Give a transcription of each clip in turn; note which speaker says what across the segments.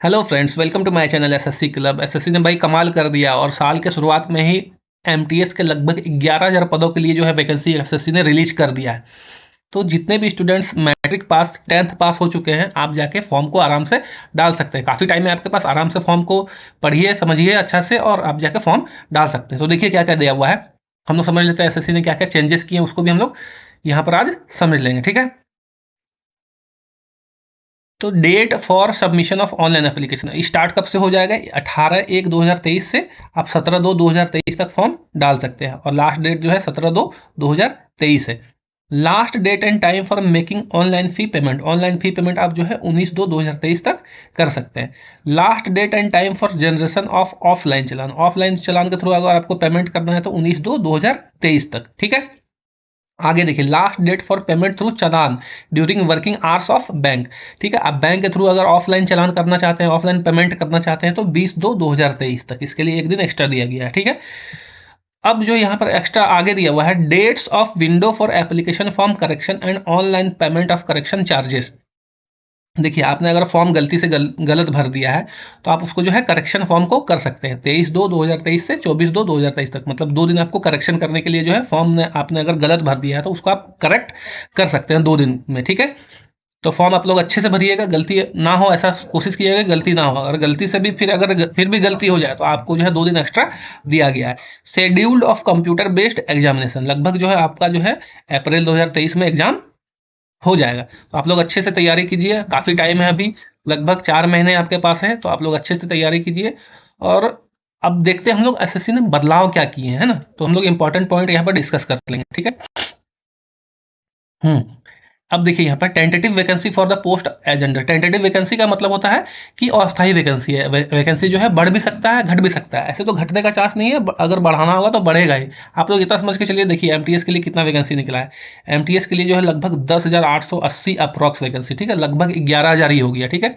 Speaker 1: Hello friends, welcome to my channel SSC club. SSC ने भाई कमाल कर दिया और साल के शुरुआत में ही एमटीएस के लगभग 11,000 पदों के लिए जो है वैकेंसी एसएससी ने रिलीज कर दिया है। तो जितने भी स्टूडेंट्स मैट्रिक पास 10th पास हो चुके हैं, आप जाके फॉर्म को आराम से डाल सकते हैं। काफ़ी टाइम है आपके पास, आराम से फॉर्म को पढ़िए, समझिए अच्छा से और आप जाके फॉर्म डाल सकते हैं। तो देखिए क्या क्या दिया हुआ है, हम लोग समझ लेते हैं एसएससी ने क्या क्या चेंजेस किए हैं, उसको भी हम लोग यहाँ पर आज समझ लेंगे। ठीक है, तो date for submission of online application start कब से हो जाएगा? 18/1/2023 से आप 17/2/2023 तक फॉर्म डाल सकते हैं और लास्ट डेट जो है 17/2/2023 है। Last date and time for making online fee payment, online fee payment आप जो है 19/2/2023 तक कर सकते हैं। Last date and time for generation of offline challan, offline challan के थ्रू अगर आपको पेमेंट करना है तो 19/2/2023 तक। ठीक है, आगे देखिए, last date for payment through challan during working hours of bank. ठीक है, आप बैंक के थ्रू अगर ऑफलाइन चालान करना चाहते हैं, ऑफलाइन पेमेंट करना चाहते हैं तो 20/2/2023 तक, इसके लिए एक दिन एक्स्ट्रा दिया गया है। ठीक है, अब जो यहाँ पर एक्स्ट्रा आगे दिया हुआ है, dates of window for application form correction and online payment of correction charges. देखिए, आपने अगर फॉर्म गलती से गलत भर दिया है तो आप उसको जो है करेक्शन फॉर्म को कर सकते हैं 23/2/2023 से 24/2/2023 तक, मतलब 2 दिन आपको करेक्शन करने के लिए जो है फॉर्म ने आपने अगर गलत भर दिया है तो उसको आप करेक्ट कर सकते हैं 2 दिन में। ठीक है, तो फॉर्म आप लोग अच्छे से भरिएगा, गलती ना हो ऐसा कोशिश कीजिएगा, गलती ना हो। अगर गलती से भी फिर भी गलती हो जाए तो आपको जो है 2 दिन एक्स्ट्रा दिया गया है। Scheduled of computer based examination, लगभग जो है आपका जो है अप्रैल 2023 में एग्जाम हो जाएगा। तो आप लोग अच्छे से तैयारी कीजिए, काफ़ी टाइम है अभी, लगभग 4 महीने आपके पास है, तो आप लोग अच्छे से तैयारी कीजिए। और अब देखते हैं हम लोग एसएससी ने बदलाव क्या किए हैं, है ना? तो हम लोग इंपॉर्टेंट पॉइंट यहाँ पर डिस्कस कर लेंगे। ठीक है, हम्म अब देखिए यहाँ पर tentative vacancy for the post एजेंडर। Tentative vacancy का मतलब होता है कि अस्थायी वैकेंसी है। वैकेंसी जो है बढ़ भी सकता है, घट भी सकता है। ऐसे तो घटने का चांस नहीं है, अगर बढ़ाना होगा तो बढ़ेगा ही। आप लोग इतना समझ के चलिए, देखिए एमटीएस के लिए कितना वैकेंसी निकला है। एमटीएस के लिए जो है लगभग 10,880 अप्रॉक्स वैकेंसी। ठीक है, लगभग 11,000 ही हो गया। ठीक है,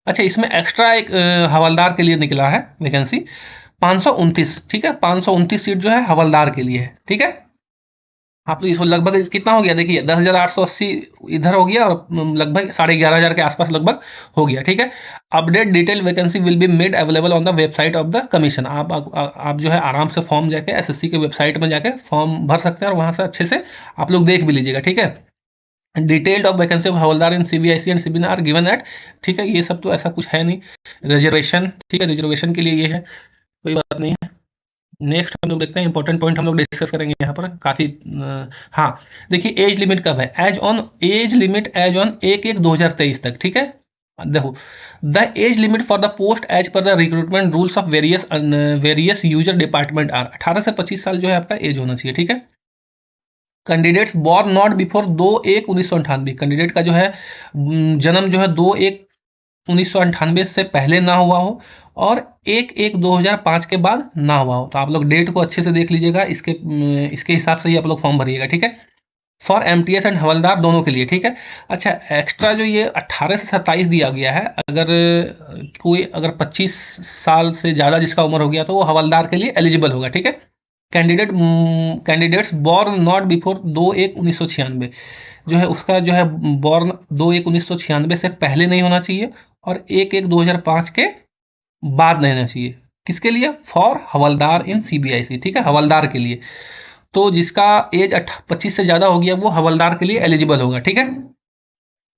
Speaker 1: अच्छा इसमें एक्स्ट्रा एक हवलदार के लिए निकला है वैकेंसी 529। ठीक है, 529 सीट जो है हवलदार के लिए है। ठीक है, आप तो इसको लगभग कितना हो गया, देखिए 10,880 इधर हो गया और लगभग 11,500 के आसपास लगभग हो गया। ठीक है, update detail vacancy will be made available on the website of the commission. आप जो है आराम से फॉर्म जाके एसएससी के वेबसाइट में जाके फॉर्म भर सकते हैं और वहाँ से अच्छे से आप लोग देख भी लीजिएगा। ठीक है, detailed of vacancy of havaldar in CBIC and CBN are given at. ठीक है, ये सब तो ऐसा कुछ है नहीं। रिजर्वेशन, ठीक है, रिजर्वेशन के लिए ये है, कोई बात नहीं है। नेक्स्ट हम लोग देखते हैं, इंपॉर्टेंट पॉइंट हम लोग डिस्कस करेंगे यहाँ पर काफ़ी। हाँ, देखिए एज लिमिट कब है, एज लिमिट एज ऑन 1/1/2023 तक। ठीक है, देखो, the age limit for the post as per the recruitment rules of various user department are 18 से 25 साल जो है आपका एज होना चाहिए। ठीक है, candidates born not before 2/1/1998, candidate का जो है जन्म जो है 2/1/1998 से पहले ना हुआ हो और 1/1/2005 के बाद ना हुआ हो। तो आप लोग डेट को अच्छे से देख लीजिएगा, इसके हिसाब से ही आप लोग फॉर्म भरिएगा। ठीक है, फॉर एमटीएस एंड हवलदार दोनों के लिए। ठीक है, अच्छा एक्स्ट्रा जो ये 18 से 27 दिया गया है, अगर कोई अगर 25 साल से ज़्यादा जिसका उम्र हो गया तो वो हवलदार के लिए एलिजिबल होगा। ठीक है, कैंडिडेट्स बॉर्न नॉट बिफोर 2/1/1996 जो है उसका जो है बॉर्न 2/1/1996 से पहले नहीं होना चाहिए और 1/1/2005 के बाद नहीं होना चाहिए। किसके लिए? For havildar in CBIC. ठीक है, हवलदार के लिए। तो जिसका एज 25 से ज़्यादा हो गया वो हवलदार के लिए एलिजिबल होगा। ठीक है,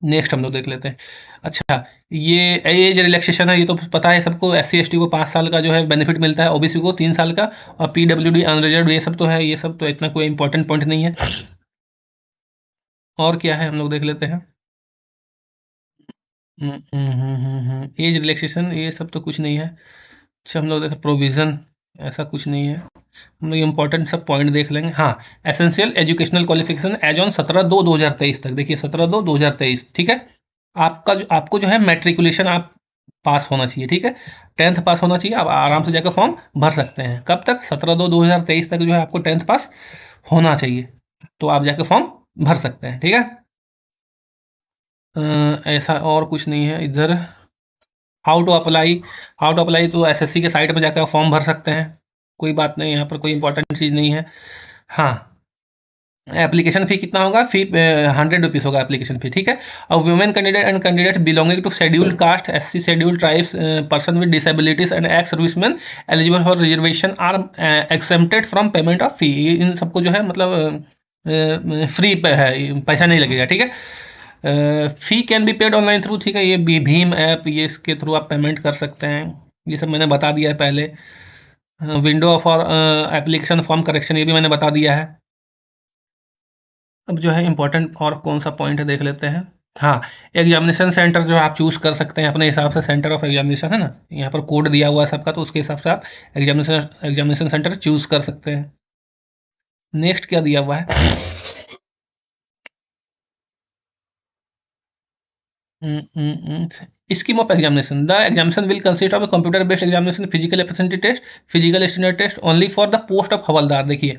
Speaker 1: नेक्स्ट हम लोग देख लेते हैं। अच्छा, ये एज रिलैक्सेशन है, ये तो पता है सबको। SC ST को 5 साल का जो है बेनिफिट मिलता है, ओबीसी को 3 साल का, और PWD अनरिजर्व ये सब तो है, ये सब तो इतना कोई इंपॉर्टेंट पॉइंट नहीं है। और क्या है हम लोग देख लेते हैं। एज रिलैक्सेशन ये सब तो कुछ नहीं है। अच्छा, हम लोग देखें प्रोविज़न, ऐसा कुछ नहीं है। हम लोग इम्पोर्टेंट सब पॉइंट देख लेंगे। हाँ, essential educational qualification as on 17/2/2023 तक। देखिए 17/2/2023। ठीक है, आपको जो है मैट्रिकुलेशन आप पास होना चाहिए। ठीक है, 10th पास होना चाहिए, आप आराम से जाकर फॉर्म भर सकते हैं। कब तक? 17/2/2023 तक जो है आपको 10th पास होना चाहिए, तो आप जाके फॉर्म भर सकते हैं। ठीक है, ऐसा और कुछ नहीं है इधर। हाउ टू अप्लाई तो एसएससी के साइट पे जाकर फॉर्म भर सकते हैं, कोई बात नहीं, यहाँ पर कोई इंपॉर्टेंट चीज़ नहीं है। हाँ, एप्लीकेशन फ़ी कितना होगा? फ़ी 100 रुपीज़ होगा एप्लीकेशन फ़ी, ठीक है? और women candidate and candidates belonging to scheduled caste, SC scheduled tribes, person with disabilities and ex serviceman eligible for reservation are exempted from payment of fee. इन सबको जो है मतलब फ्री पे है, पैसा नहीं लगेगा, ठीक है? Fee can be paid online through, ठीक है? ये भीम ऐप, ये इसके थ्रू आप पेमेंट कर सकते हैं। ये सब मैंने बता दिया है पहले। Window for application form correction, ये भी मैंने बता दिया है। अब जो है इम्पोर्टेंट और कौन सा पॉइंट है देख लेते हैं। हाँ, एग्जामिनेशन सेंटर जो है आप चूज़ कर सकते हैं अपने हिसाब से, सेंटर ऑफ एग्जामिनेशन है ना, यहाँ पर कोड दिया हुआ है सबका, तो उसके हिसाब से आप एग्जामिनेशन सेंटर चूज़ कर सकते हैं। नेक्स्ट क्या दिया हुआ है? Scheme of examination, the examination will consist of computer based examination, physical efficiency test, physical standard test only for the post of havildar. देखिए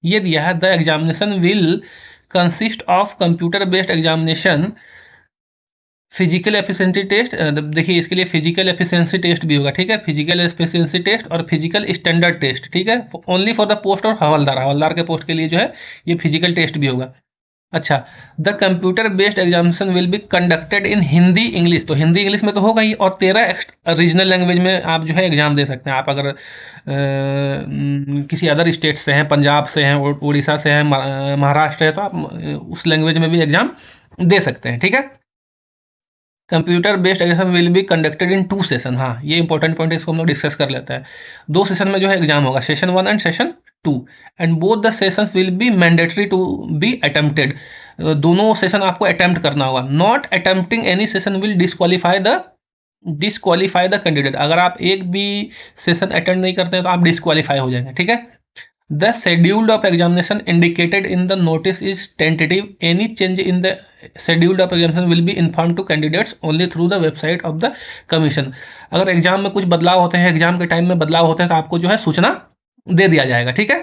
Speaker 1: ये दिया है, the examination will consist of computer based examination, physical efficiency test. देखिए इसके लिए physical efficiency test भी होगा, ठीक है? फिजिकल एफिशिएंसी टेस्ट और फिजिकल स्टैंडर्ड टेस्ट, ठीक है? Only for the post of havildar, havildar के पोस्ट के लिए जो है ये फिजिकल टेस्ट भी होगा। अच्छा, the computer based examination will be conducted in Hindi English, तो हिंदी इंग्लिश में तो होगा ही, और 13 रीजनल लैंग्वेज में आप जो है एग्जाम दे सकते हैं। आप अगर किसी अदर स्टेट से हैं, पंजाब से हैं, उड़ीसा से हैं, महाराष्ट्र है, तो आप उस लैंग्वेज में भी एग्जाम दे सकते हैं, ठीक है? Computer based exam will be conducted in 2 session. हाँ, ये इंपॉर्टेंट पॉइंट है, इसको हम लोग डिस्कस कर लेते हैं। 2 सेशन में जो है एग्जाम होगा, session 1 and session 2, and both the sessions will be mandatory to be attempted. दोनों सेशन आपको अटेम्प्ट करना होगा। Not attempting any session will disqualify the candidate. अगर आप एक भी सेशन अटेंड नहीं करते हैं तो आप डिस्क्वालीफाई हो जाएंगे, ठीक है? The schedule of examination indicated in the notice is tentative. Any change in the schedule of examination will be informed to candidates only through the website of the commission. अगर एग्जाम में कुछ बदलाव होते हैं, एग्जाम के time में बदलाव होते हैं, तो आपको जो है सूचना दे दिया जाएगा, ठीक है?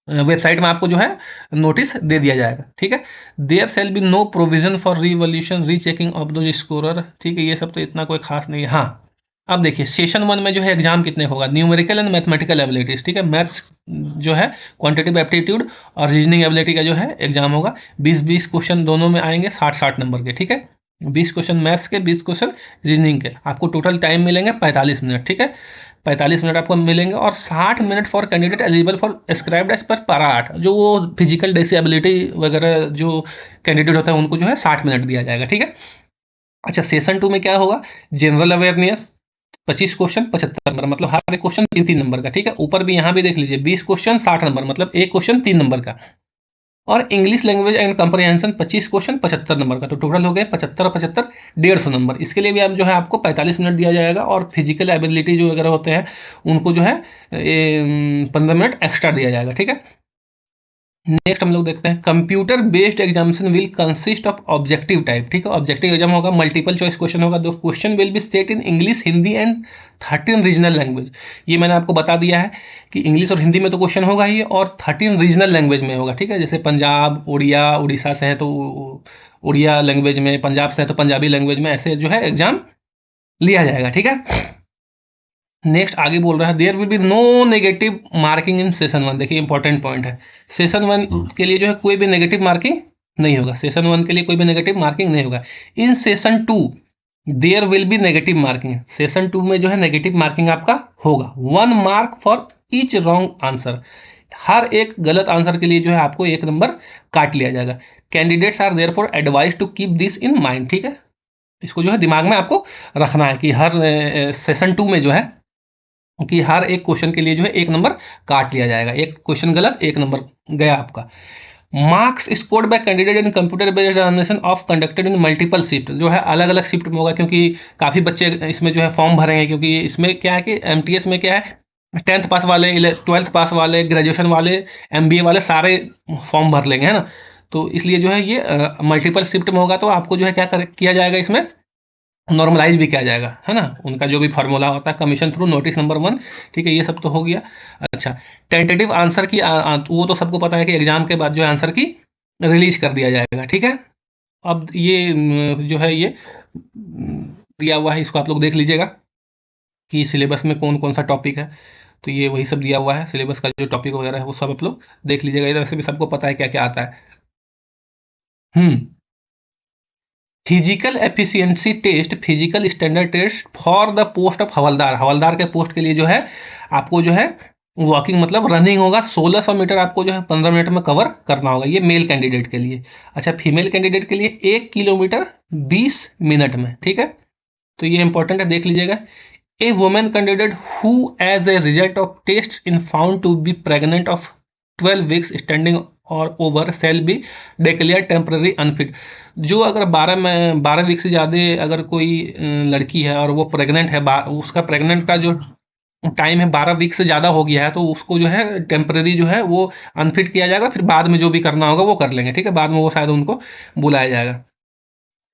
Speaker 1: वेबसाइट में आपको जो है नोटिस दे दिया जाएगा, ठीक है? There shall be no provision for revaluation rechecking of the scores, ठीक है? ये सब तो इतना कोई खास नहीं है। हाँ, अब देखिए सेशन 1 में जो है एग्जाम कितने होगा? न्यूमेरिकल एंड मैथमेटिकल एबिलिटीज, ठीक है? मैथ्स जो है, क्वांटिटेटिव एप्टीट्यूड और रीजनिंग एबिलिटी का जो है एग्जाम होगा। 20-20 क्वेश्चन दोनों में आएंगे, 60-60 नंबर के, ठीक है? 20 क्वेश्चन मैथ्स के, 20 क्वेश्चन रीजनिंग के। आपको टोटल टाइम मिलेंगे 45 मिनट, ठीक है? 45 मिनट आपको मिलेंगे, और 60 minute for candidate eligible for scribe as per para 8, जो वो फिजिकल डिसेबिलिटी वगैरह जो कैंडिडेट होता है उनको जो है 60 मिनट दिया जाएगा, ठीक है? अच्छा, सेशन 2 में क्या होगा? जनरल अवेयरनेस, 25 क्वेश्चन 75 नंबर, मतलब हर एक क्वेश्चन 3-3 नंबर का, ठीक है? ऊपर भी यहाँ भी देख लीजिए, 20 क्वेश्चन 60 नंबर, मतलब एक क्वेश्चन 3 नंबर का। और English language and comprehension 25 question 75 number का, तो टोटल हो गए 75 और 75 150 नंबर। इसके लिए भी आप जो है आपको 45 मिनट दिया जाएगा, और फिजिकल एबिलिटी जो वगैरह होते हैं उनको जो है 15 मिनट एक्स्ट्रा दिया जाएगा, ठीक है? नेक्स्ट हम लोग देखते हैं, computer based examination will consist of objective type, ठीक है? ऑब्जेक्टिव एग्जाम होगा, मल्टीपल चॉइस क्वेश्चन होगा, दो question will be state in English, Hindi and 13 regional language. ये मैंने आपको बता दिया है कि इंग्लिश और हिंदी में तो क्वेश्चन होगा ही, और 13 रीजनल लैंग्वेज में होगा, ठीक है? जैसे पंजाब, उड़िया, उड़ीसा से है तो उड़िया लैंग्वेज में, पंजाब से है तो पंजाबी लैंग्वेज में, ऐसे जो है एग्जाम लिया जाएगा, ठीक है? नेक्स्ट आगे बोल रहा है, there will be no negative marking in session 1। देखिए इंपॉर्टेंट पॉइंट है, सेशन 1 के लिए जो है कोई भी नेगेटिव मार्किंग नहीं होगा। सेशन 1 के लिए कोई भी नेगेटिव मार्किंग नहीं होगा। In session 2 there will be negative marking. Session 2 में जो है नेगेटिव मार्किंग आपका होगा, 1 mark for each wrong answer. हर एक गलत आंसर के लिए जो है आपको 1 नंबर काट लिया जाएगा। Candidates are therefore advised to keep this in mind, ठीक है? इसको जो है दिमाग में आपको रखना है कि हर सेशन 2 में जो है कि हर एक क्वेश्चन के लिए जो है 1 नंबर काट लिया जाएगा। एक क्वेश्चन गलत, 1 नंबर गया आपका। Marks scored by candidate in computer based examination of conducted in multiple shift, जो है अलग अलग शिफ्ट में होगा, क्योंकि काफ़ी बच्चे इसमें जो है फॉर्म भरेंगे, क्योंकि इसमें क्या है कि एमटीएस में क्या है, 10th पास वाले, 12th पास वाले, ग्रेजुएशन वाले, एमबीए वाले सारे फॉर्म भर लेंगे, है ना? तो इसलिए जो है ये मल्टीपल शिफ्ट में होगा, तो आपको जो है क्या किया जाएगा, इसमें नॉर्मलाइज भी किया जाएगा, है ना? उनका जो भी फार्मूला होता है, कमीशन थ्रू नोटिस नंबर 1, ठीक है? ये सब तो हो गया। अच्छा, टेंटेटिव आंसर की वो तो सबको पता है कि एग्जाम के बाद जो है आंसर की रिलीज कर दिया जाएगा, ठीक है? अब ये जो है ये दिया हुआ है, इसको आप लोग देख लीजिएगा कि सिलेबस में कौन कौन सा टॉपिक है। तो ये वही सब दिया हुआ है, सिलेबस का जो टॉपिक वगैरह है वो सब आप लोग देख लीजिएगा। इधर से भी सबको पता है क्या क्या आता है। Hmm physical efficiency test, physical standard test for the post of havildar. Havildar के पोस्ट के लिए जो है आपको जो है वॉकिंग मतलब रनिंग होगा, 1600 मीटर आपको जो है 15 मिनट में कवर करना होगा, ये मेल कैंडिडेट के लिए। अच्छा, फीमेल कैंडिडेट के लिए 1 किलोमीटर 20 मिनट में, ठीक है। तो ये इंपॉर्टेंट है, देख लीजिएगा। A women candidate who as a result of test is found to be pregnant of 12 weeks standing or over shall be declare temporary unfit. जो अगर 12 वीक से ज़्यादा अगर कोई लड़की है और वो प्रेग्नेंट है, उसका प्रेग्नेंट का जो टाइम है 12 वीक से ज़्यादा हो गया है, तो उसको जो है टेम्पररी जो है वो अनफिट किया जाएगा। फिर बाद में जो भी करना होगा वो कर लेंगे, ठीक है। बाद में वो शायद उनको बुलाया जाएगा।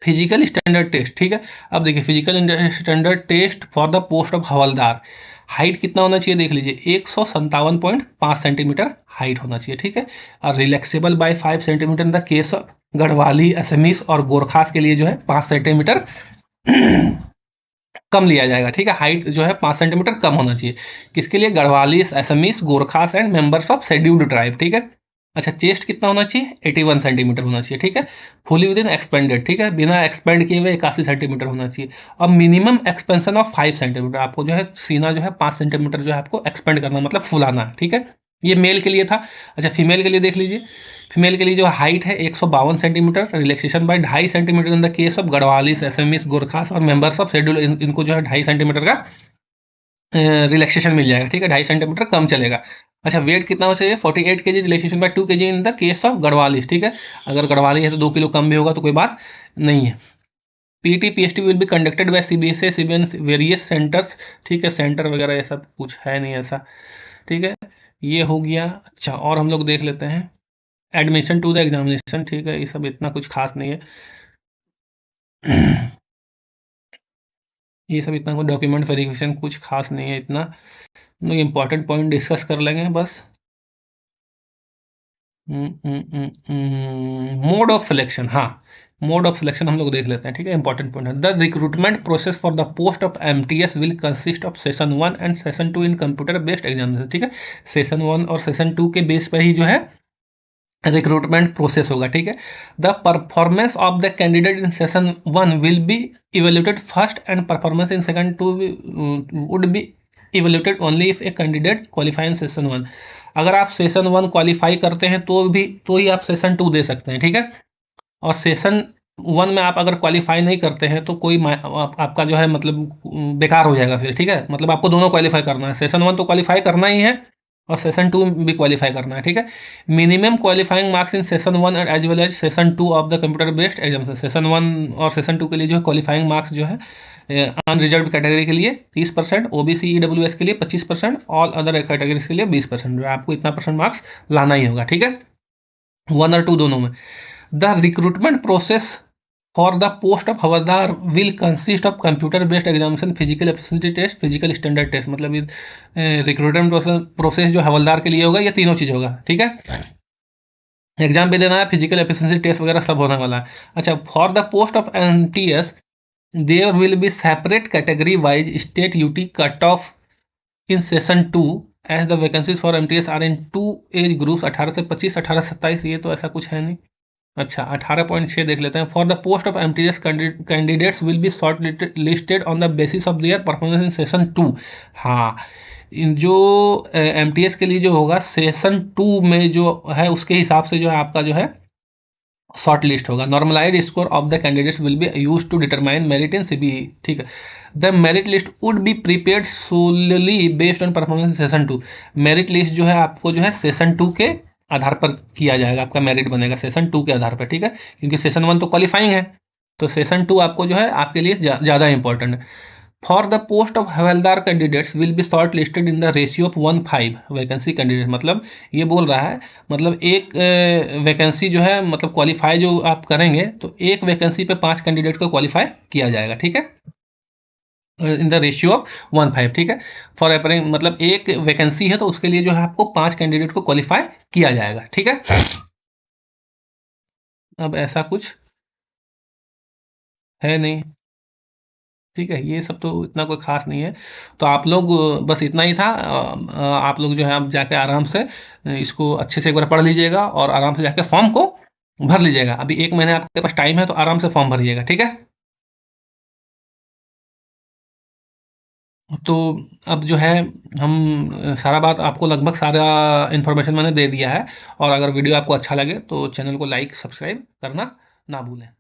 Speaker 1: फिजिकल स्टैंडर्ड टेस्ट, ठीक है। अब देखिए physical standard test for the post of havaldar. Height कितना होना चाहिए देख लीजिए, 157.5 सेंटीमीटर हाइट होना चाहिए, ठीक है। और relaxable by 5 centimetre in the case of Garhwali, Assamese और गोरखास के लिए जो है 5 सेंटीमीटर कम लिया जाएगा, ठीक है। हाइट जो है 5 सेंटीमीटर कम होना चाहिए। किसके लिए? Garhwali, Assamese, Gorkhas and members of scheduled tribe, ठीक है। अच्छा, चेस्ट कितना होना चाहिए? 81 सेंटीमीटर होना चाहिए, ठीक है। फुली विद इन एक्सपेंडेड, ठीक है, बिना एक्सपेंड किए हुए 81 सेंटीमीटर होना चाहिए। और मिनिमम एक्सपेंशन ऑफ 5 सेंटीमीटर, आपको जो है सीना जो है 5 सेंटीमीटर जो है आपको एक्सपेंड करना, मतलब फुलाना है, ठीक है। ये मेल के लिए था। अच्छा, फीमेल के लिए देख लीजिए। फीमेल के लिए जो हाइट है 152 centimetre, relaxation by 2.5 centimetre in the case of Garhwalis, Assamese, Gorkhas और मेंबर्स ऑफ शेड्यूल, इनको जो है 2.5 सेंटीमीटर का रिलैक्सेशन मिल जाएगा, ठीक है। 2.5 सेंटीमीटर कम चलेगा। अच्छा, वेट कितना हो चाहिए? 48 kg, relaxation by 2 kg in the case of Garhwalis, ठीक है। अगर गढ़वाली है तो 2 किलो कम भी होगा तो कोई बात नहीं है। PT PST will be conducted by CBSE CBN various centres, ठीक है। सेंटर वगैरह ये सब कुछ है नहीं ऐसा, ठीक है। ये हो गया। अच्छा, और हम लोग देख लेते हैं एडमिशन टू द एग्जामिनेशन, ठीक है। ये सब इतना कुछ खास नहीं है। ये सब इतना कोई डॉक्यूमेंट वेरिफिकेशन कुछ खास नहीं है इतना। हम लोग इम्पोर्टेंट पॉइंट डिस्कस कर लेंगे बस। मोड ऑफ सिलेक्शन, हाँ, मोड ऑफ सिलेक्शन हम लोग देख लेते हैं, ठीक है। इंपॉर्टेंट पॉइंट है, the recruitment process for the post of MTS will consist of session 1 and session 2 in computer based examination, ठीक है। सेशन 1 और सेशन 2 के बेस पर ही जो है रिक्रूटमेंट प्रोसेस होगा, ठीक है। The performance of the candidate in session 1 will be evaluated first and performance in session 2 would be evaluated only if a candidate qualify in session 1। अगर आप सेशन 1 क्वालिफाई करते हैं तो ही आप सेशन 2 दे सकते हैं, ठीक है। और सेशन 1 में आप अगर क्वालिफाई नहीं करते हैं तो कोई आपका जो है मतलब बेकार हो जाएगा फिर, ठीक है। मतलब आपको दोनों क्वालिफाई करना है, सेशन 1 तो क्वालिफाई करना ही है और सेशन 2 भी क्वालिफाई करना है, ठीक है। Minimum qualifying marks in session 1 and as well as session 2 of the computer based exam. Session 1 और सेशन 2 के लिए जो है क्वालिफाइंग मार्क्स जो है अनरिजर्व कैटेगरी के लिए 30%, ओबीसी ईडब्ल्यूएस के लिए 25%, ऑल अदर कैटेगरीज के लिए 20%, जो है आपको इतना परसेंट मार्क्स लाना ही होगा, ठीक है। 1 और 2 दोनों में। The recruitment process for the post of havildar will consist of computer based examination, physical efficiency test, physical standard test. मतलब रिक्रूटमेंट प्रोसेस जो हवलदार के लिए होगा ये तीनों चीज़ होगा, ठीक है। एग्जाम भी देना है, फिजिकल एफिशिएंसी टेस्ट वगैरह सब होने वाला है। अच्छा, for the post of MTS there will be separate category wise state UT cut off in session 2 as the vacancies for MTS are in 2 age groups, 18 से 25, 18 से 27। ये तो ऐसा कुछ है नहीं। अच्छा, 18.6 देख लेते हैं। For the post of MTS candidates will B short listed on the basis of their performance in session 2। हाँ, जो एमटीएस के लिए जो होगा सेशन 2 में जो है उसके हिसाब से जो है आपका जो है शॉर्ट लिस्ट होगा। Normalized score of the candidates will be use to determine merit in CBE, ठीक है। The merit list would be prepared solely based on performance in session 2। Merit list जो है आपको जो है सेशन 2 के आधार पर किया जाएगा, आपका मेरिट बनेगा सेशन 2 के आधार पर, ठीक है। क्योंकि सेशन 1 तो क्वालिफाइंग है, तो सेशन 2 आपको जो है आपके लिए ज़्यादा इंपॉर्टेंट है। For the post of havildar candidates will B short listed in the ratio of 1:5 vacancy candidate. मतलब ये बोल रहा है, मतलब एक वैकेंसी जो है मतलब क्वालिफाई जो आप करेंगे तो एक वैकेंसी पे 5 कैंडिडेट को क्वालिफाई किया जाएगा, ठीक है, इन द रेशियो ऑफ 1:5, ठीक है। फॉर अपेयरिंग मतलब एक वैकेंसी है तो उसके लिए जो है आपको 5 कैंडिडेट को क्वालिफाई किया जाएगा, ठीक है। अब ऐसा कुछ है नहीं। ठीक है, ये सब तो इतना कोई ख़ास नहीं है। तो आप लोग बस इतना ही था, आप लोग जो है अब जाके आराम से इसको अच्छे से एक बार पढ़ लीजिएगा और आराम से जाके फॉर्म को भर लीजिएगा। अभी 1 महीने आपके पास टाइम है, तो आराम से फॉर्म भरिएगा, ठीक है? तो अब जो है हम सारा बात आपको लगभग सारा इन्फॉर्मेशन मैंने दे दिया है, और अगर वीडियो आपको अच्छा लगे तो चैनल को लाइक, सब्सक्राइब करना ना भूलें।